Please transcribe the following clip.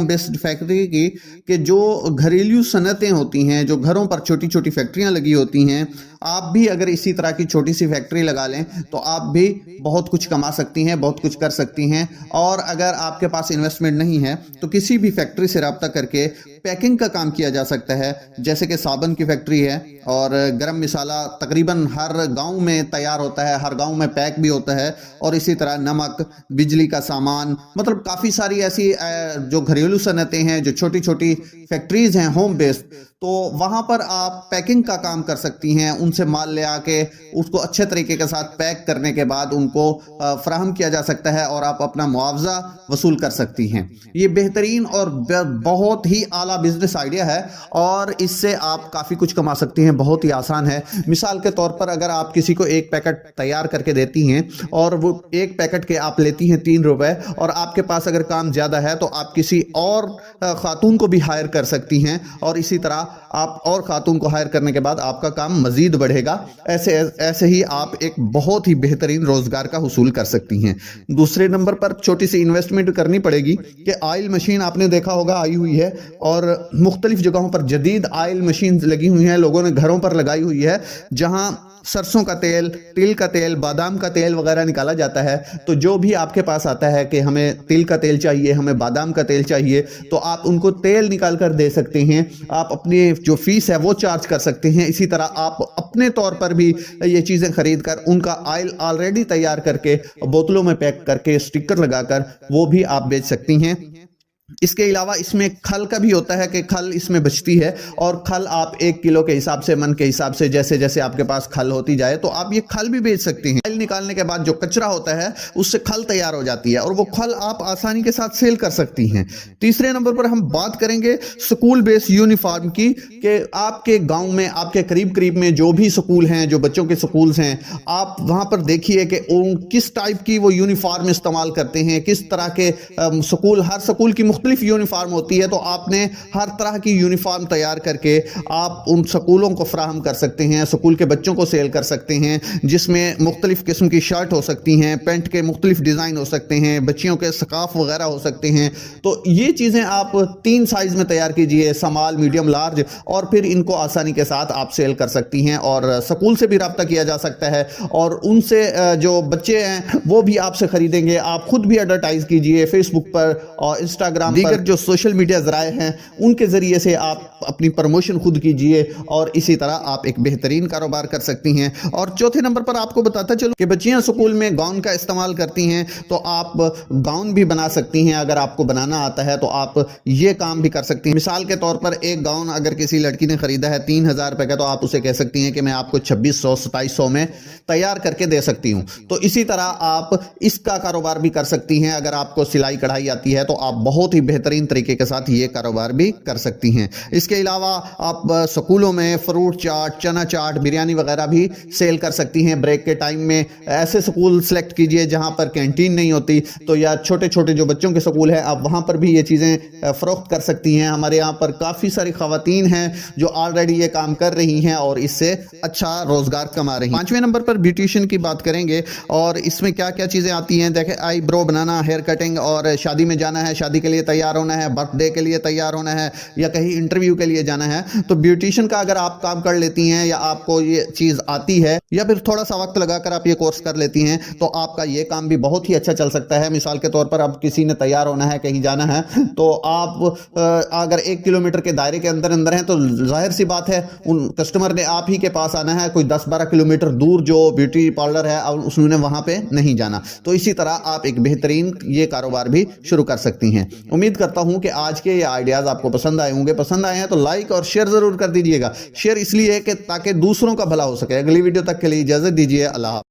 Based factory की कि जो घरेलू सनतें होती हैं, जो घरों पर छोटी छोटी फैक्ट्रियां लगी होती हैं, आप भी अगर इसी तरह की छोटी सी फैक्ट्री लगा लें तो आप भी बहुत कुछ कमा सकती हैं, बहुत कुछ कर सकती हैं। और अगर आपके पास इन्वेस्टमेंट नहीं है तो किसी भी फैक्ट्री से रब्ता करके पैकिंग का काम किया जा सकता है। जैसे कि साबुन की फैक्ट्री है और गरम मसाला तकरीबन हर गांव में तैयार होता है, हर गांव में पैक भी होता है। और इसी तरह नमक, बिजली का सामान, मतलब काफ़ी सारी ऐसी जो घरेलू सनतें हैं, जो छोटी छोटी फैक्ट्रीज हैं होम बेस्ड, तो वहाँ पर आप पैकिंग का काम कर सकती हैं। उनसे माल ले आके उसको अच्छे तरीके के साथ पैक करने के बाद उनको फराहम किया जा सकता है और आप अपना मुआवजा वसूल कर सकती हैं। ये बेहतरीन और बहुत ही आला बिजनेस आइडिया है और इससे आप काफ़ी कुछ कमा सकती हैं। बहुत ही आसान है। मिसाल के तौर पर अगर आप किसी को एक पैकेट तैयार करके देती हैं और वो एक पैकेट के आप लेती हैं 3 रुपए, और आपके पास अगर काम ज़्यादा है तो आप किसी और खातून को भी हायर कर सकती हैं और इसी तरह आप और खातून को हायर करने के बाद आपका काम मजीद बढ़ेगा। ऐसे ही आप एक बहुत ही बेहतरीन रोजगार का हुसूल कर सकती हैं। दूसरे नंबर पर छोटी सी इन्वेस्टमेंट करनी पड़ेगी कि ऑयल मशीन आपने देखा होगा आई हुई है और मुख्तलिफ जगहों पर जदीद ऑयल मशीन लगी हुई हैं, लोगों ने घरों पर लगाई हुई है, जहां सरसों का तेल, तिल का तेल, बादाम का तेल वगैरह निकाला जाता है। तो जो भी आपके पास आता है कि हमें तिल का तेल चाहिए, हमें बादाम का तेल चाहिए, तो आप उनको तेल निकाल कर दे सकते हैं। आप अपनी जो फीस है वो चार्ज कर सकते हैं। इसी तरह आप अपने तौर पर भी ये चीज़ें खरीद कर उनका ऑयल ऑलरेडी तैयार करके बोतलों में पैक करके स्टिकर लगाकर वो भी आप बेच सकती हैं। इसके अलावा इसमें खल का भी होता है कि खल इसमें बचती है और खल आप 1 किलो के हिसाब से, मन के हिसाब से, जैसे जैसे आपके पास खल होती जाए तो आप ये खल भी बेच सकते हैं। खल निकालने के बाद जो कचरा होता है उससे खल तैयार हो जाती है और वो खल आप आसानी के साथ सेल कर सकती हैं। तीसरे नंबर पर हम बात करेंगे स्कूल बेस्ड यूनिफॉर्म की कि आपके गाँव में, आपके करीब करीब में जो भी स्कूल हैं, जो बच्चों के स्कूल्स हैं, आप वहाँ पर देखिए कि किस टाइप की वो यूनिफॉर्म इस्तेमाल करते हैं, किस तरह के स्कूल, हर स्कूल की मुख्तलिफ यूनिफॉर्म होती है। तो आपने हर तरह की यूनिफॉर्म तैयार करके आप उन स्कूलों को फराहम कर सकते हैं, स्कूल के बच्चों को सेल कर सकते हैं, जिसमें मुख्तलिफ किस्म की शर्ट हो सकती हैं, पैंट के मुख्तलिफ डिज़ाइन हो सकते हैं, बच्चियों के स्काफ वगैरह हो सकते हैं। तो ये चीज़ें आप 3 साइज़ में तैयार कीजिए, स्मॉल, मीडियम, लार्ज, और फिर इनको आसानी के साथ आप सेल कर सकती हैं। और स्कूल से भी रब्ता किया जा सकता है और उनसे जो बच्चे हैं वो भी आपसे खरीदेंगे। आप खुद भी एडवर्टाइज कीजिए फेसबुक पर और इंस्टाग्राम, दीगर जो सोशल मीडिया ज़राए हैं उनके ज़रिए से आप अपनी प्रमोशन खुद कीजिए और इसी तरह आप एक बेहतरीन कारोबार कर सकती हैं। और चौथे नंबर पर आपको बताता चलो कि बच्चियां स्कूल में गाउन का इस्तेमाल करती हैं, तो आप गाउन भी बना सकती हैं। अगर आपको बनाना आता है तो आप ये काम भी कर सकती हैं। मिसाल के तौर पर एक गाउन अगर किसी लड़की ने खरीदा है 3000 रुपये का, तो आप उसे कह सकती हैं कि मैं आपको 2600-2700 में तैयार करके दे सकती हूँ। तो इसी तरह आप इसका कारोबार भी कर सकती हैं। अगर आपको सिलाई कढ़ाई आती है तो आप बहुत ही बेहतरीन तरीके के साथ ये कारोबार भी कर सकती हैं। इसके अलावा आप स्कूलों में फ्रूट चाट, चना चाट, बिरयानी वगैरह भी सेल कर सकती हैं। ब्रेक के टाइम में ऐसे स्कूल सेलेक्ट कीजिए जहां पर कैंटीन नहीं होती, तो या छोटे छोटे जो बच्चों के स्कूल हैं आप वहां पर भी ये चीज़ें फ़रोख्त कर सकती हैं। हमारे यहाँ पर काफ़ी सारी ख़वातीन हैं जो ऑलरेडी ये काम कर रही हैं और इससे अच्छा रोज़गार कमा रही हैं। 5वें नंबर पर ब्यूटिशियन की बात करेंगे और इसमें क्या क्या चीज़ें आती हैं। देखें, आईब्रो बनाना, हेयर कटिंग, और शादी में जाना है, शादी के लिए तैयार होना है, बर्थडे के लिए तैयार होना है या कहीं इंटरव्यू के लिए जाना है, तो ब्यूटिशियन का अगर आप काम कर लेती हैं या आपको ये चीज़ आती है या फिर थोड़ा सा वक्त लगाकर आप ये कोर्स कर लेती हैं तो आपका ये काम भी बहुत ही अच्छा चल सकता है। मिसाल के तौर पर अब किसी ने तैयार होना है, कहीं जाना है, तो आप अगर 1 किलोमीटर के दायरे के अंदर अंदर हैं तो जाहिर सी बात है उन कस्टमर ने आप ही के पास आना है। कोई 10-12 किलोमीटर दूर जो ब्यूटी पार्लर है और उसने वहाँ पे नहीं जाना। तो इसी तरह आप एक बेहतरीन ये कारोबार भी शुरू कर सकती हैं। उम्मीद करता हूँ कि आज के ये आइडियाज़ आपको पसंद आए होंगे। पसंद आए हैं तो लाइक और शेयर ज़रूर कर दीजिएगा। शेयर इसलिए कि ताकि दूसरों का भला हो सके। अगली वीडियो तक के लिए इजाज़त दीजिए। अल्लाह।